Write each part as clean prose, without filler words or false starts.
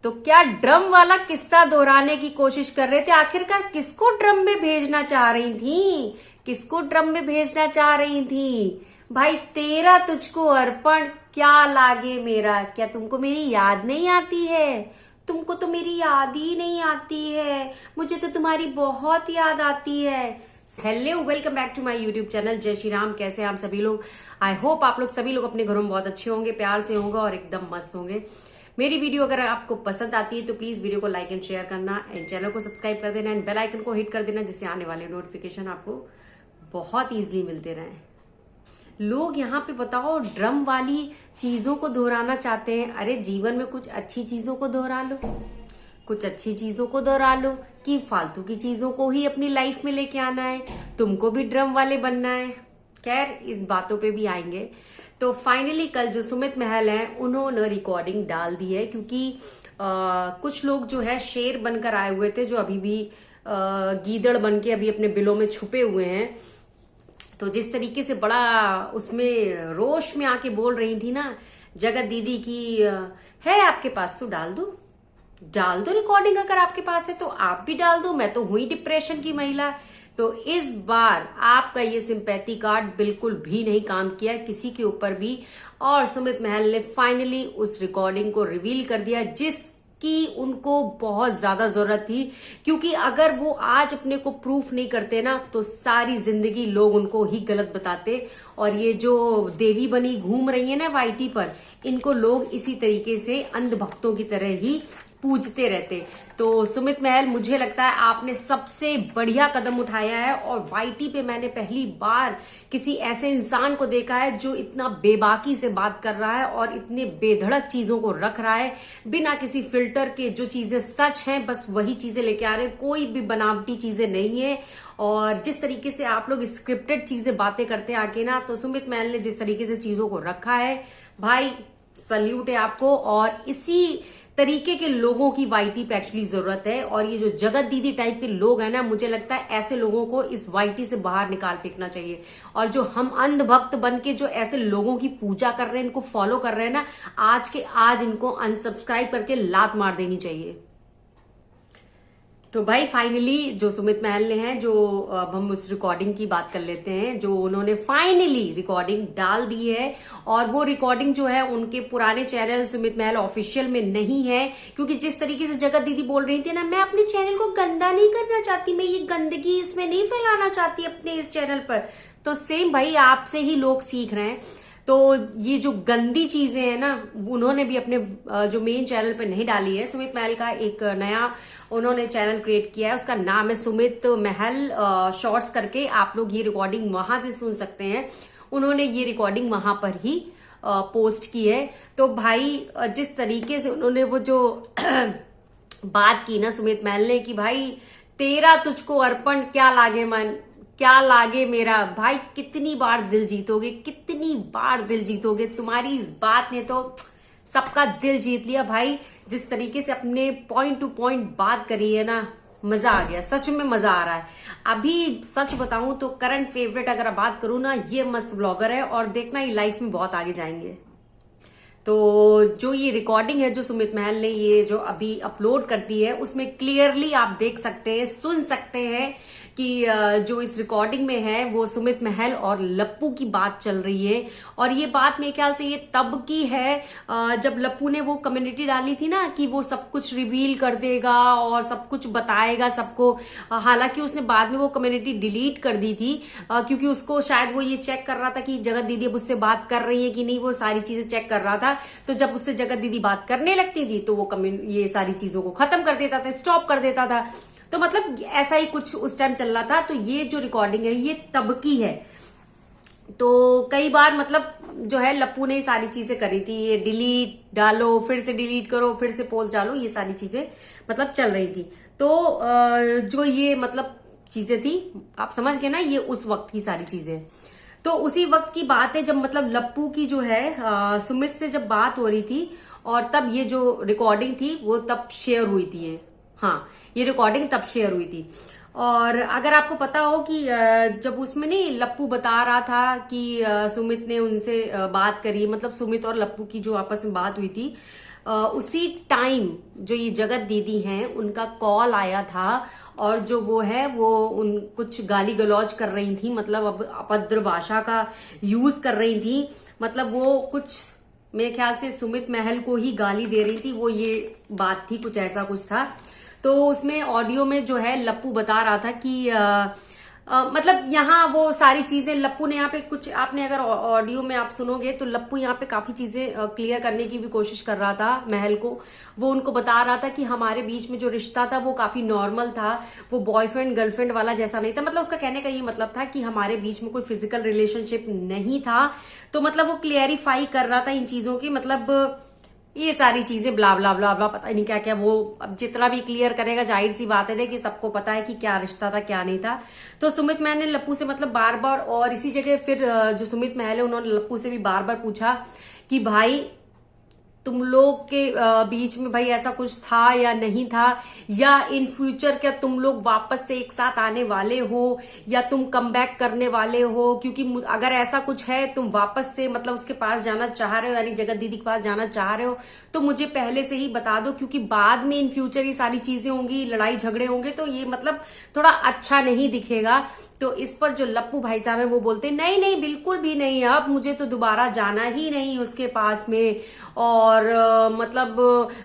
तो क्या ड्रम वाला किस्सा दोहराने की कोशिश कर रहे थे? आखिरकार किसको ड्रम में भेजना चाह रही थी? किसको ड्रम में भेजना चाह रही थी? भाई तेरा तुझको अर्पण क्या लागे मेरा। क्या तुमको मेरी याद नहीं आती है? तुमको तो मेरी याद ही नहीं आती है। मुझे तो तुम्हारी बहुत याद आती है। Hello, welcome back to my YouTube channel. जय श्री राम। कैसे हैं आप सभी लोग? आई होप आप लोग सभी लोग अपने घरों में बहुत अच्छे होंगे, प्यार से होंगे और एकदम मस्त होंगे। मेरी वीडियो अगर आपको पसंद आती है तो प्लीज वीडियो को लाइक एंड शेयर करना एंड चैनल को सब्सक्राइब कर देना एंड बेल आइकन को हिट कर देना, जिससे आने वाले नोटिफिकेशन आपको बहुत इजीली मिलते रहें। लोग यहाँ पे बताओ ड्रम वाली चीजों को दोहराना चाहते हैं। अरे जीवन में कुछ अच्छी चीजों को दोहरा लो, कुछ अच्छी चीजों को दोहरा लो कि फालतू की चीजों को ही अपनी लाइफ में लेके आना है। तुमको भी ड्रम वाले बनना है। खैर, इस बातों पे भी आएंगे। तो फाइनली कल जो सुमित महल हैं उन्होंने रिकॉर्डिंग डाल दी है, क्योंकि कुछ लोग जो है शेर बनकर आए हुए थे, जो अभी भी गीदड़ बन के अभी अपने बिलों में छुपे हुए हैं। तो जिस तरीके से बड़ा उसमें रोश में आके बोल रही थी ना जगत दीदी की, है आपके पास तो डाल दो रिकॉर्डिंग, अगर आपके पास है तो आप भी डाल दो, मैं तो हुई डिप्रेशन की महिला। तो इस बार आपका ये सिंपैथी कार्ड बिल्कुल भी नहीं काम किया किसी के ऊपर भी, और सुमित महल ने फाइनली उस रिकॉर्डिंग को रिवील कर दिया जिसकी उनको बहुत ज्यादा जरूरत थी। क्योंकि अगर वो आज अपने को प्रूफ नहीं करते ना तो सारी जिंदगी लोग उनको ही गलत बताते, और ये जो देवी बनी घूम रही है ना वाईटी पर, इनको लोग इसी तरीके से अंधभक्तों की तरह ही पूजते रहते। तो सुमित महल, मुझे लगता है आपने सबसे बढ़िया कदम उठाया है, और वाईटी पे मैंने पहली बार किसी ऐसे इंसान को देखा है जो इतना बेबाकी से बात कर रहा है और इतने बेधड़क चीजों को रख रहा है बिना किसी फिल्टर के। जो चीजें सच हैं बस वही चीजें लेके आ रहे हैं, कोई भी बनावटी चीजें नहीं है। और जिस तरीके से आप लोग स्क्रिप्टेड चीजें बातें करते आके ना, तो सुमित महल ने जिस तरीके से चीजों को रखा है, भाई सल्यूट है आपको। और इसी तरीके के लोगों की वाईटी पे एक्चुअली जरूरत है। और ये जो जगत दीदी टाइप के लोग हैं ना, मुझे लगता है ऐसे लोगों को इस वाईटी से बाहर निकाल फेंकना चाहिए। और जो हम अंधभक्त बन के जो ऐसे लोगों की पूजा कर रहे हैं, इनको फॉलो कर रहे हैं ना, आज के आज इनको अनसब्सक्राइब करके लात मार देनी चाहिए। तो भाई फाइनली जो सुमित महल ने है, जो अब हम उस रिकॉर्डिंग की बात कर लेते हैं, जो उन्होंने फाइनली रिकॉर्डिंग डाल दी है। और वो रिकॉर्डिंग जो है उनके पुराने चैनल सुमित महल ऑफिशियल में नहीं है, क्योंकि जिस तरीके से जगत दीदी बोल रही थी ना, मैं अपने चैनल को गंदा नहीं करना चाहती, मैं ये गंदगी इसमें नहीं फैलाना चाहती अपने इस चैनल पर। तो सेम भाई आपसे ही लोग सीख रहे हैं। तो ये जो गंदी चीजें हैं ना, उन्होंने भी अपने जो मेन चैनल पे नहीं डाली है। सुमित महल का एक नया उन्होंने चैनल क्रिएट किया है, उसका नाम है सुमित महल शॉर्ट्स करके। आप लोग ये रिकॉर्डिंग वहां से सुन सकते हैं। उन्होंने ये रिकॉर्डिंग वहां पर ही पोस्ट की है। तो भाई जिस तरीके से उन्होंने वो जो बात की ना सुमित महल ने कि भाई तेरा तुझको अर्पण क्या लागे मन, क्या लागे मेरा। भाई कितनी बार दिल जीतोगे, कितनी बार दिल जीतोगे? तुम्हारी इस बात ने तो सबका दिल जीत लिया भाई। जिस तरीके से अपने पॉइंट टू पॉइंट बात करी है ना, मजा आ गया, सच में मजा आ रहा है। अभी सच बताऊं तो करंट फेवरेट अगर बात करूं ना, ये मस्त ब्लॉगर है, और देखना ये लाइफ में बहुत आगे जाएंगे। तो जो ये रिकॉर्डिंग है जो सुमित महल ने ये जो अभी अपलोड कर दी है, उसमें क्लियरली आप देख सकते हैं, सुन सकते हैं कि जो इस रिकॉर्डिंग में है वो सुमित महल और लप्पू की बात चल रही है। और ये बात मेरे ख्याल से ये तब की है जब लप्पू ने वो कम्युनिटी डाली थी ना कि वो सब कुछ रिवील कर देगा और सब कुछ बताएगा सबको। हालांकि उसने बाद में वो कम्युनिटी डिलीट कर दी थी, क्योंकि उसको शायद वो ये चेक कर रहा था कि जगत दीदी अब उससे बात कर रही है कि नहीं, वो सारी चीजें चेक कर रहा था। तो जब उससे जगत दीदी बात करने लगती थी तो वो ये सारी चीजों को खत्म कर देता था, स्टॉप कर देता था। तो मतलब ऐसा ही कुछ उस टाइम चल रहा था। तो ये जो रिकॉर्डिंग है ये तब की है। तो कई बार मतलब जो है लप्पू ने सारी चीजें करी थी, ये डिलीट डालो, फिर से डिलीट करो, फिर से पोस्ट डालो, ये सारी चीजें मतलब चल रही थी। तो जो ये मतलब चीजें थी, आप समझ गए ना, ये उस वक्त की सारी चीजें। तो उसी वक्त की बात है जब मतलब लप्पू की जो है सुमित से जब बात हो रही थी, और तब ये जो रिकॉर्डिंग थी वो तब शेयर हुई थी। हाँ, ये रिकॉर्डिंग तब शेयर हुई थी। और अगर आपको पता हो कि जब उसमें नहीं लप्पू बता रहा था कि सुमित ने उनसे बात करी, मतलब सुमित और लप्पू की जो आपस में बात हुई थी, उसी टाइम जो ये जगत दीदी हैं उनका कॉल आया था, और जो वो है वो उन कुछ गाली गलौज कर रही थी, मतलब अब अभद्र भाषा का यूज कर रही थी। मतलब वो कुछ मेरे ख्याल से सुमित महल को ही गाली दे रही थी, वो ये बात थी, कुछ ऐसा कुछ था। तो उसमें ऑडियो में जो है लप्पू बता रहा था कि मतलब यहाँ वो सारी चीजें लप्पू ने यहाँ पे कुछ, आपने अगर ऑडियो में आप सुनोगे तो लप्पू यहाँ पे काफी चीजें क्लियर करने की भी कोशिश कर रहा था महल को। वो उनको बता रहा था कि हमारे बीच में जो रिश्ता था वो काफी नॉर्मल था, वो बॉयफ्रेंड गर्लफ्रेंड वाला जैसा नहीं था। मतलब उसका कहने का ये मतलब था कि हमारे बीच में कोई फिजिकल रिलेशनशिप नहीं था। तो मतलब वो क्लियरिफाई कर रहा था इन चीजों की, मतलब ये सारी चीजें ब्ला ब्ला ब्ला ब्ला, पता नहीं क्या क्या। वो अब जितना भी क्लियर करेगा जाहिर सी बात है कि सबको पता है कि क्या रिश्ता था क्या नहीं था। तो सुमित महल ने लप्पू से मतलब बार बार, और इसी जगह फिर जो सुमित महल है उन्होंने लप्पू से भी बार बार पूछा कि भाई तुम लोग के बीच में भाई ऐसा कुछ था या नहीं था, या इन फ्यूचर क्या तुम लोग वापस से एक साथ आने वाले हो या तुम कम बैक करने वाले हो। क्योंकि अगर ऐसा कुछ है, तुम वापस से मतलब उसके पास जाना चाह रहे हो, यानी जगत दीदी के पास जाना चाह रहे हो, तो मुझे पहले से ही बता दो, क्योंकि बाद में इन फ्यूचर ये सारी चीजें होंगी, लड़ाई झगड़े होंगे, तो ये मतलब थोड़ा अच्छा नहीं दिखेगा। तो इस पर जो लप्पू भाई साहब है वो बोलते नहीं नहीं बिल्कुल भी नहीं, अब मुझे तो दोबारा जाना ही नहीं उसके पास में, और मतलब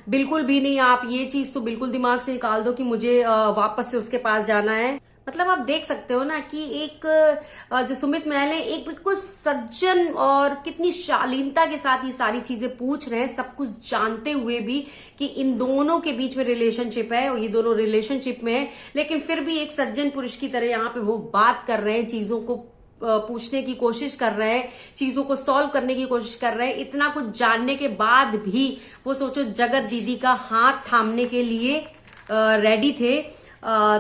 बिल्कुल भी नहीं, आप ये चीज तो बिल्कुल दिमाग से निकाल दो कि मुझे वापस से उसके पास जाना है। मतलब आप देख सकते हो ना कि एक जो सुमित महल है एक बिल्कुल सज्जन और कितनी शालीनता के साथ ये सारी चीजें पूछ रहे हैं, सब कुछ जानते हुए भी कि इन दोनों के बीच में रिलेशनशिप है और ये दोनों रिलेशनशिप में है, लेकिन फिर भी एक सज्जन पुरुष की तरह यहाँ पे वो बात कर रहे हैं, चीजों को पूछने की कोशिश कर रहे हैं, चीजों को सॉल्व करने की कोशिश कर रहे हैं। इतना कुछ जानने के बाद भी वो सोचो जगत दीदी का हाथ थामने के लिए रेडी थे।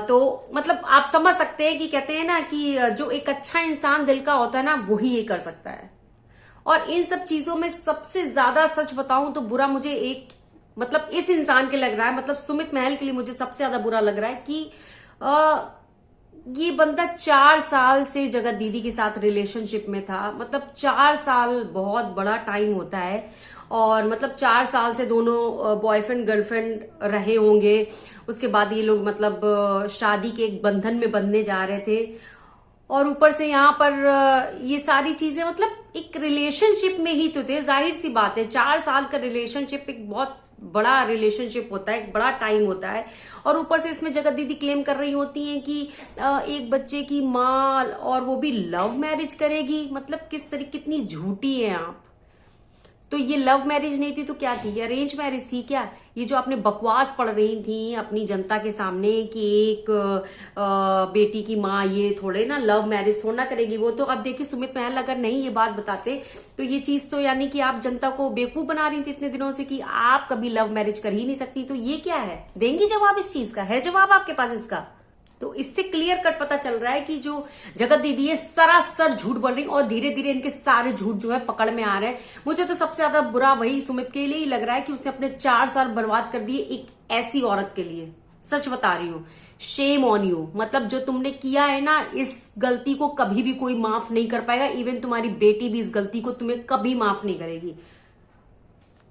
तो मतलब आप समझ सकते हैं कि कहते हैं ना कि जो एक अच्छा इंसान दिल का होता है ना, वही ये कर सकता है। और इन सब चीजों में सबसे ज्यादा सच बताऊं तो बुरा मुझे एक मतलब इस इंसान के लग रहा है, मतलब सुमित महल के लिए मुझे सबसे ज्यादा बुरा लग रहा है कि ये बंदा 4 साल से जगत दीदी के साथ रिलेशनशिप में था। मतलब 4 साल बहुत बड़ा टाइम होता है, और मतलब 4 साल से दोनों बॉयफ्रेंड गर्लफ्रेंड रहे होंगे। उसके बाद ये लोग मतलब शादी के एक बंधन में बंधने जा रहे थे, और ऊपर से यहाँ पर ये सारी चीजें मतलब एक रिलेशनशिप में ही तो थे। जाहिर सी बात है 4 साल का रिलेशनशिप एक बहुत बड़ा रिलेशनशिप होता है, एक बड़ा टाइम होता है। और ऊपर से इसमें जगत दीदी क्लेम कर रही होती हैं कि एक बच्चे की माँ, और वो भी लव मैरिज करेगी। मतलब किस तरीके, कितनी झूठी है आप। तो ये लव मैरिज नहीं थी तो क्या थी, अरेंज मैरिज थी क्या? ये जो आपने बकवास पढ़ रही थी अपनी जनता के सामने कि एक बेटी की माँ ये थोड़े ना लव मैरिज थोड़ा ना करेगी। वो तो अब देखिए सुमित महल अगर नहीं ये बात बताते तो ये चीज तो यानी कि आप जनता को बेवकूफ बना रही थी इतने दिनों से कि आप कभी लव मैरिज कर ही नहीं सकती। तो ये क्या है, देंगी जवाब इस चीज का? है जवाब आपके पास इसका? तो इससे क्लियर कट पता चल रहा है कि जो जगत दीदी है सरासर झूठ बोल रही, और धीरे धीरे इनके सारे झूठ जो है पकड़ में आ रहे हैं। मुझे तो सबसे ज्यादा बुरा वही सुमित के लिए ही लग रहा है कि उसने अपने 4 साल बर्बाद कर दिए एक ऐसी औरत के लिए। सच बता रही हूँ, शेम ऑन यू। मतलब जो तुमने किया है ना, इस गलती को कभी भी कोई माफ नहीं कर पाएगा। इवन तुम्हारी बेटी भी इस गलती को तुम्हें कभी माफ नहीं करेगी।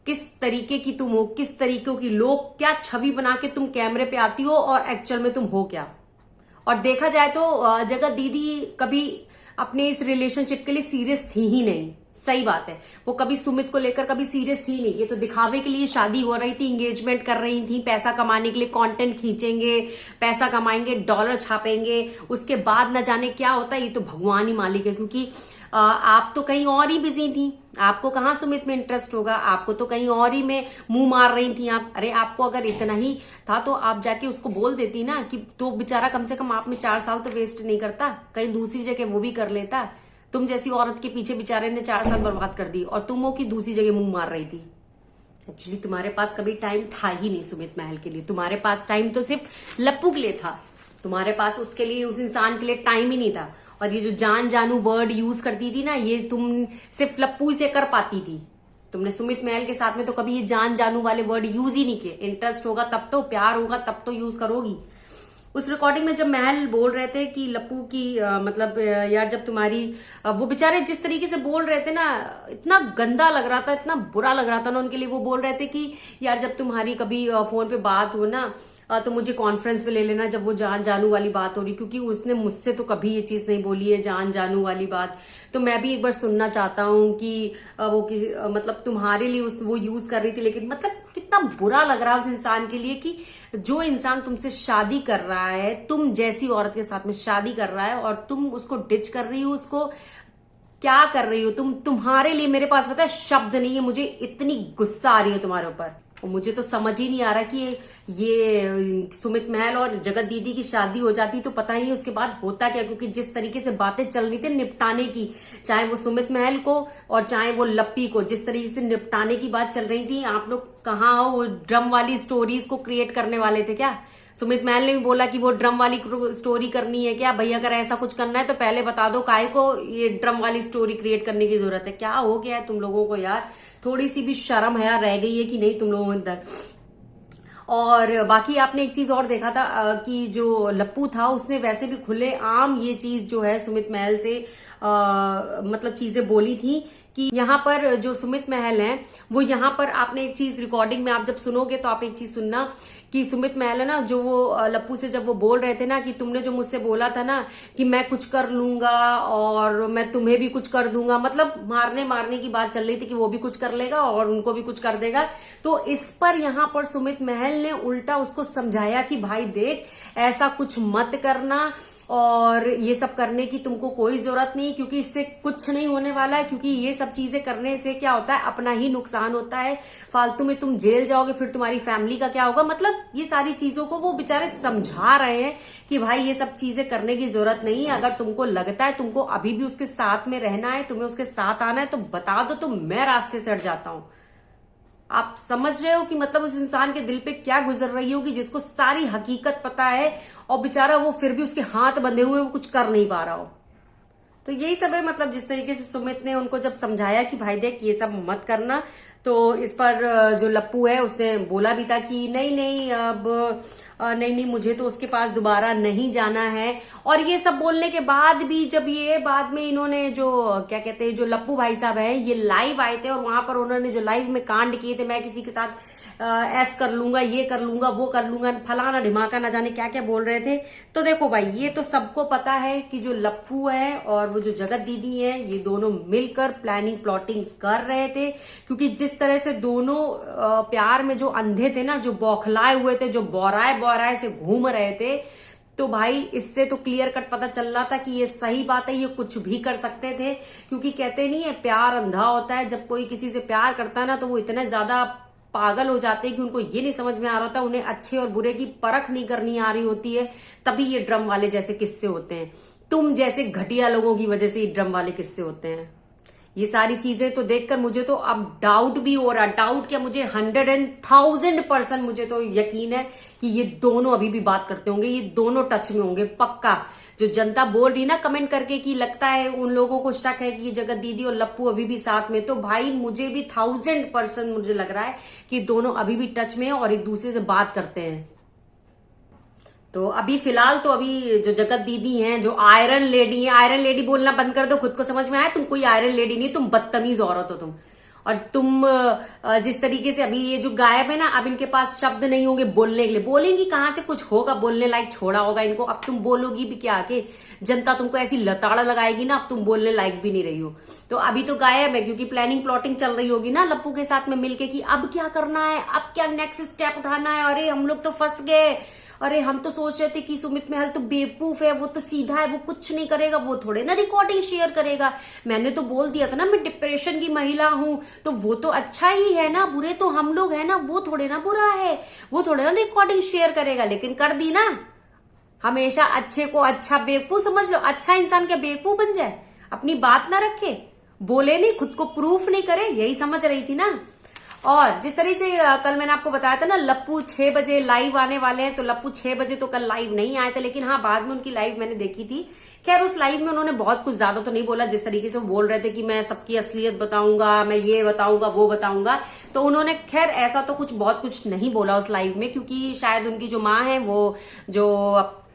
किस तरीके की तुम हो, किस तरीके की लोग क्या छवि बना के तुम कैमरे पे आती हो और एक्चुअल में तुम हो क्या। और देखा जाए तो जगत दीदी कभी अपने इस रिलेशनशिप के लिए सीरियस थी ही नहीं। सही बात है, वो कभी सुमित को लेकर कभी सीरियस थी नहीं। ये तो दिखावे के लिए शादी हो रही थी, एंगेजमेंट कर रही थी, पैसा कमाने के लिए कंटेंट खींचेंगे, पैसा कमाएंगे, डॉलर छापेंगे, उसके बाद न जाने क्या होता है ये तो भगवान ही मालिक है। क्योंकि आप तो कहीं और ही बिजी थी, आपको कहाँ सुमित में इंटरेस्ट होगा, आपको तो कहीं और ही में मुंह मार रही थी आप। अरे आपको अगर इतना ही था तो आप जाके उसको बोल देती ना कि तो बेचारा कम से कम आप में 4 साल तो वेस्ट नहीं करता, कहीं दूसरी जगह वो भी कर लेता। तुम जैसी औरत के पीछे बेचारे ने 4 साल बर्बाद कर दी, और तुम हो कि दूसरी जगह मुंह मार रही थी। एक्चुअली तुम्हारे पास कभी टाइम था ही नहीं सुमित महल के लिए। तुम्हारे पास टाइम तो सिर्फ लप्पू के लिए था, तुम्हारे पास उसके लिए, उस इंसान के लिए टाइम ही नहीं था। और ये जो जान जानू वर्ड यूज करती थी ना, ये तुम सिर्फ लप्पू से कर पाती थी। तुमने सुमित महल के साथ में तो कभी ये जान जानू वाले वर्ड यूज ही नहीं किए। इंटरेस्ट होगा तब तो, प्यार होगा तब तो यूज करोगी। उस रिकॉर्डिंग में जब महल बोल रहे थे कि लप्पू की मतलब यार जब तुम्हारी वो बेचारे जिस तरीके से बोल रहे थे ना, इतना गंदा लग रहा था, इतना बुरा लग रहा था ना उनके लिए। वो बोल रहे थे कि यार जब तुम्हारी कभी फोन पे बात हो ना तो मुझे कॉन्फ्रेंस पे ले लेना, जब वो जान जानू वाली बात हो रही, क्योंकि उसने मुझसे तो कभी ये चीज नहीं बोली है जान जानू वाली बात। तो मैं भी एक बार सुनना चाहता हूँ कि वो मतलब तुम्हारे लिए वो यूज कर रही थी, लेकिन मतलब कितना बुरा लग रहा है उस इंसान के लिए कि जो इंसान तुमसे शादी कर रहा है, तुम जैसी औरत के साथ में शादी कर रहा है, और तुम उसको डिच कर रही हो, उसको क्या कर रही हो तुम। तुम्हारे लिए मेरे पास पता है शब्द नहीं है, मुझे इतनी गुस्सा आ रही है तुम्हारे ऊपर। और मुझे तो समझ ही नहीं आ रहा कि ये सुमित महल और जगत दीदी की शादी हो जाती तो पता नहीं उसके बाद होता क्या, क्योंकि जिस तरीके से बातें चल रही थी निपटाने की, चाहे वो सुमित महल को और चाहे वो लप्पी को, जिस तरीके से निपटाने की बात चल रही थी, आप लोग कहाँ हो? वो ड्रम वाली स्टोरीज को क्रिएट करने वाले थे क्या? सुमित महल ने भी बोला कि वो ड्रम वाली स्टोरी करनी है क्या? भाई अगर ऐसा कुछ करना है तो पहले बता दो, काहे को ये ड्रम वाली स्टोरी क्रिएट करने की जरूरत है? क्या हो गया है तुम लोगों को यार? थोड़ी सी भी शर्म हया रह गई है कि नहीं तुम लोगों के अंदर? और बाकी आपने एक चीज और देखा था कि जो लप्पू था उसने वैसे भी खुले आम ये चीज जो है सुमित महल से मतलब चीजें बोली थी कि यहाँ पर जो सुमित महल है वो यहाँ पर, आपने एक चीज रिकॉर्डिंग में आप जब सुनोगे तो आप एक चीज सुनना कि सुमित महल है ना, जो वो लप्पू से जब वो बोल रहे थे ना कि तुमने जो मुझसे बोला था ना कि मैं कुछ कर लूंगा और मैं तुम्हें भी कुछ कर दूंगा, मतलब मारने की बात चल रही थी कि वो भी कुछ कर लेगा और उनको भी कुछ कर देगा। तो इस पर यहाँ पर सुमित महल ने उल्टा उसको समझाया कि भाई देख ऐसा कुछ मत करना और ये सब करने की तुमको कोई जरूरत नहीं, क्योंकि इससे कुछ नहीं होने वाला है, क्योंकि ये सब चीजें करने से क्या होता है, अपना ही नुकसान होता है, फालतू में तुम जेल जाओगे, फिर तुम्हारी फैमिली का क्या होगा। मतलब ये सारी चीजों को वो बेचारे समझा रहे हैं कि भाई ये सब चीजें करने की जरूरत नहीं है। अगर तुमको लगता है तुमको अभी भी उसके साथ में रहना है, तुम्हें उसके साथ आना है तो बता दो, तो मैं रास्ते से हट जाता हूं। आप समझ रहे हो कि मतलब उस इंसान के दिल पे क्या गुजर रही होगी, जिसको सारी हकीकत पता है और बेचारा वो फिर भी उसके हाथ बंधे हुए वो कुछ कर नहीं पा रहा हो। तो यही सब है, मतलब जिस तरीके से सुमित ने उनको जब समझाया कि भाई देख ये सब मत करना, तो इस पर जो लप्पू है उसने बोला भी था कि नहीं नहीं अब नहीं मुझे तो उसके पास दोबारा नहीं जाना है। और ये सब बोलने के बाद भी जब ये बाद में इन्होंने जो क्या कहते हैं, जो लप्पू भाई साहब हैं ये लाइव आए थे और वहां पर उन्होंने जो लाइव में कांड किए थे, मैं किसी के साथ ऐस कर लूंगा, ये कर लूंगा, वो कर लूंगा, फलाना ढिमाका ना जाने क्या क्या बोल रहे थे। तो देखो भाई ये तो सबको पता है कि जो लप्पू है और वो जो जगत दीदी है ये दोनों मिलकर प्लानिंग प्लॉटिंग कर रहे थे, क्योंकि जिस तरह से दोनों प्यार में जो अंधे थे ना, जो बौखलाए हुए थे, जो बौराए से घूम रहे थे, तो भाई इससे तो क्लियर कट पता चल रहा था कि ये सही बात है, ये कुछ भी कर सकते थे। क्योंकि कहते नहीं है प्यार अंधा होता है, जब कोई किसी से प्यार करता है ना तो वो इतने ज्यादा पागल हो जाते हैं कि उनको ये नहीं समझ में आ रहा होता, उन्हें अच्छे और बुरे की परख नहीं करनी आ रही होती है, तभी ये ड्रम वाले जैसे किस्से होते हैं। तुम जैसे घटिया लोगों की वजह से ये ड्रम वाले किस्से होते हैं। ये सारी चीजें तो देखकर मुझे तो अब डाउट भी हो रहा, डाउट क्या, मुझे 100,000% मुझे तो यकीन है कि ये दोनों अभी भी बात करते होंगे, ये दोनों टच में होंगे पक्का। जो जनता बोल रही ना कमेंट करके कि लगता है उन लोगों को शक है कि जगत दीदी और लप्पू अभी भी साथ में, तो भाई मुझे भी 1000% मुझे लग रहा है कि दोनों अभी भी टच में है और एक दूसरे से बात करते हैं। तो अभी फिलहाल तो अभी जो जगत दीदी हैं, जो आयरन लेडी है, आयरन लेडी बोलना बंद कर दो, खुद को समझ में आया तुम कोई आयरन लेडी नहीं, तुम बदतमीज औरत हो तुम। और तुम जिस तरीके से अभी ये जो गायब है ना, अब इनके पास शब्द नहीं होंगे बोलने के लिए, बोलेंगी कहां से, कुछ होगा बोलने लायक छोड़ा होगा इनको, अब तुम बोलोगी भी क्या आके, जनता तुमको ऐसी लताड़ा लगाएगी ना, अब तुम बोलने लायक भी नहीं रही हो। तो अभी तो गायब है क्योंकि प्लानिंग प्लॉटिंग चल रही होगी ना लप्पू के साथ में मिलके कि अब क्या करना है, अब क्या नेक्स्ट स्टेप उठाना है, अरे हम लोग तो फंस गए, अरे हम तो सोच रहे थे कि सुमित महल तो बेवकूफ है, वो तो सीधा है, वो कुछ नहीं करेगा, वो थोड़े ना रिकॉर्डिंग शेयर करेगा, मैंने तो बोल दिया था ना मैं डिप्रेशन की महिला हूं, तो वो तो अच्छा ही है ना, बुरे तो हम लोग है ना, वो थोड़े ना बुरा है, वो थोड़े ना रिकॉर्डिंग शेयर करेगा, लेकिन कर दी ना। हमेशा अच्छे को अच्छा बेवकूफ समझ लो, अच्छा इंसान क्या बेवकूफ बन जाए, अपनी बात ना रखे, बोले नहीं, खुद को प्रूफ नहीं करे, यही समझ रही थी ना। और जिस तरह से कल मैंने आपको बताया था ना लप्पू 6 बजे लाइव आने वाले हैं, तो लप्पू 6 बजे तो कल लाइव नहीं आए थे, लेकिन हाँ बाद में उनकी लाइव मैंने देखी थी। खैर उस लाइव में उन्होंने बहुत कुछ ज्यादा तो नहीं बोला, जिस तरीके से वो बोल रहे थे कि मैं सबकी असलियत बताऊंगा, मैं ये बताऊंगा वो बताऊंगा, तो उन्होंने खैर ऐसा तो कुछ बहुत कुछ नहीं बोला उस लाइव में, क्योंकि शायद उनकी जो माँ है वो जो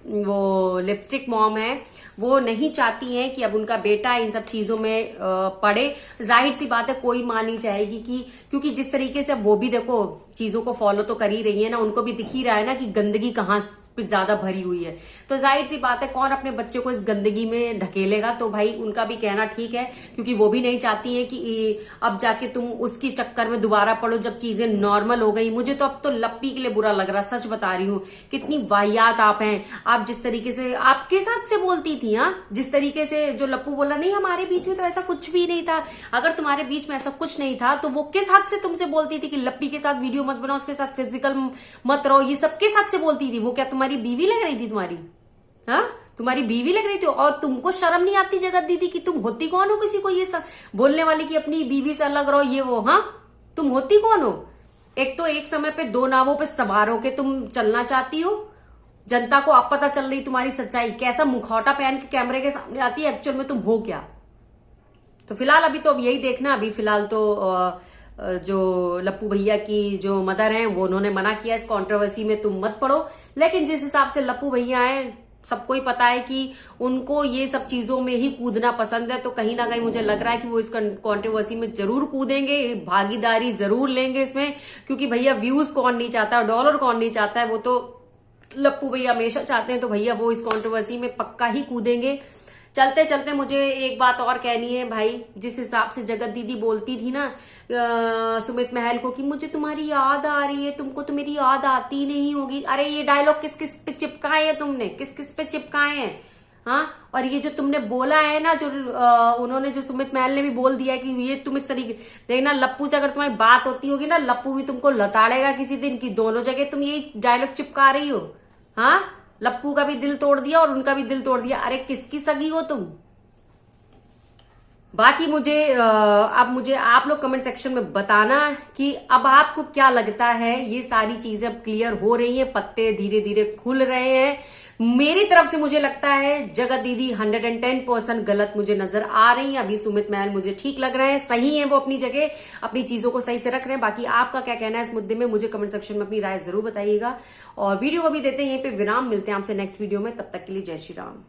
वो लिपस्टिक मॉम है, वो नहीं चाहती हैं कि अब उनका बेटा इन सब चीजों में पड़े। जाहिर सी बात है, कोई मां नहीं चाहेगी कि, क्योंकि जिस तरीके से अब वो भी देखो चीजों को फॉलो तो कर ही रही है ना, उनको भी दिख ही रहा है ना कि गंदगी कहाँ पे ज्यादा भरी हुई है। तो जाहिर सी बात है, कौन अपने बच्चे को इस गंदगी में ढकेलेगा। तो भाई उनका भी कहना ठीक है, क्योंकि वो भी नहीं चाहती है कि अब जाके तुम उसके चक्कर में दोबारा पड़ो जब चीजें नॉर्मल हो गई। मुझे तो अब तो लप्पी के लिए बुरा लग रहा, सच बता रही हूँ। कितनी वाहियात आप हैं। आप जिस तरीके से आपके साथ से बोलती थी, हाँ, जिस तरीके से जो लप्पू बोला, नहीं हमारे बीच में तो ऐसा कुछ भी नहीं था। अगर तुम्हारे बीच में ऐसा कुछ नहीं था तो वो किस हक से तुमसे बोलती थी कि लप्पी के साथ वीडियो मत बनाओ, उसके साथ फिजिकल मत रहो, ये सब किस हक से बोलती थी? वो क्या तुम्हारी बीवी लग रही थी? तुम्हारी, हाँ, तुम्हारी बीवी लग रही थी। और तुमको शर्म नहीं आती जगत दीदी कि तुम होती कौन हो किसी को ये सब बोलने वाली कि अपनी बीवी से अलग रहो, ये वो? हाँ, तुम होती कौन हो? एक तो एक समय पे दो नावों पे सवार होके तुम चलना चाहती हो। जनता को अब पता चल रही तुम्हारी सच्चाई, कैसा मुखौटा पहन के कैमरे के सामने आती है, एक्चुअल में तुम हो क्या। तो फिलहाल अभी तो अब यही देखना। अभी फिलहाल तो जो लप्पू भैया की जो मदर हैं वो उन्होंने मना किया इस कंट्रोवर्सी में तुम मत पड़ो। लेकिन जिस हिसाब से लप्पू भैया हैं, सबको ही पता है कि उनको ये सब चीजों में ही कूदना पसंद है। तो कहीं ना कहीं मुझे लग रहा है कि वो इस कंट्रोवर्सी में जरूर कूदेंगे, भागीदारी जरूर लेंगे इसमें। क्योंकि भैया व्यूज कौन नहीं चाहता, डॉलर कौन नहीं चाहता है, वो तो लप्पू भैया हमेशा चाहते हैं। तो भैया वो इस कंट्रोवर्सी में पक्का ही कूदेंगे। चलते चलते मुझे एक बात और कहनी है भाई, जिस हिसाब से जगत दीदी बोलती थी ना सुमित महल को कि मुझे तुम्हारी याद आ रही है, तुमको तो मेरी याद आती नहीं होगी। अरे ये डायलॉग किस किस पे चिपकाए हैं तुमने, किस किस पे चिपकाए हैं? हाँ, और ये जो तुमने बोला है ना, जो उन्होंने, जो सुमित महल ने भी बोल दिया है कि ये तुम इस तरीके, देखना लप्पू से अगर तुम्हारी बात होती होगी ना, लप्पू भी तुमको लताड़ेगा किसी दिन की दोनों जगह तुम ये डायलॉग चिपका रही हो। हाँ, लप्पू का भी दिल तोड़ दिया और उनका भी दिल तोड़ दिया। अरे किसकी सगी हो तुम? बाकी मुझे आप लोग कमेंट सेक्शन में बताना कि अब आपको क्या लगता है। ये सारी चीजें अब क्लियर हो रही हैं, पत्ते धीरे धीरे खुल रहे हैं। मेरी तरफ से मुझे लगता है जगत दीदी 110% गलत मुझे नजर आ रही है। अभी सुमित महल मुझे ठीक लग रहे हैं, सही है वो अपनी जगह, अपनी चीजों को सही से रख रहे हैं। बाकी आपका क्या कहना है इस मुद्दे में, मुझे कमेंट सेक्शन में अपनी राय जरूर बताइएगा। और वीडियो को भी देते हैं यहीं पे विराम, मिलते हैं आपसे नेक्स्ट वीडियो में। तब तक के लिए जय श्री राम।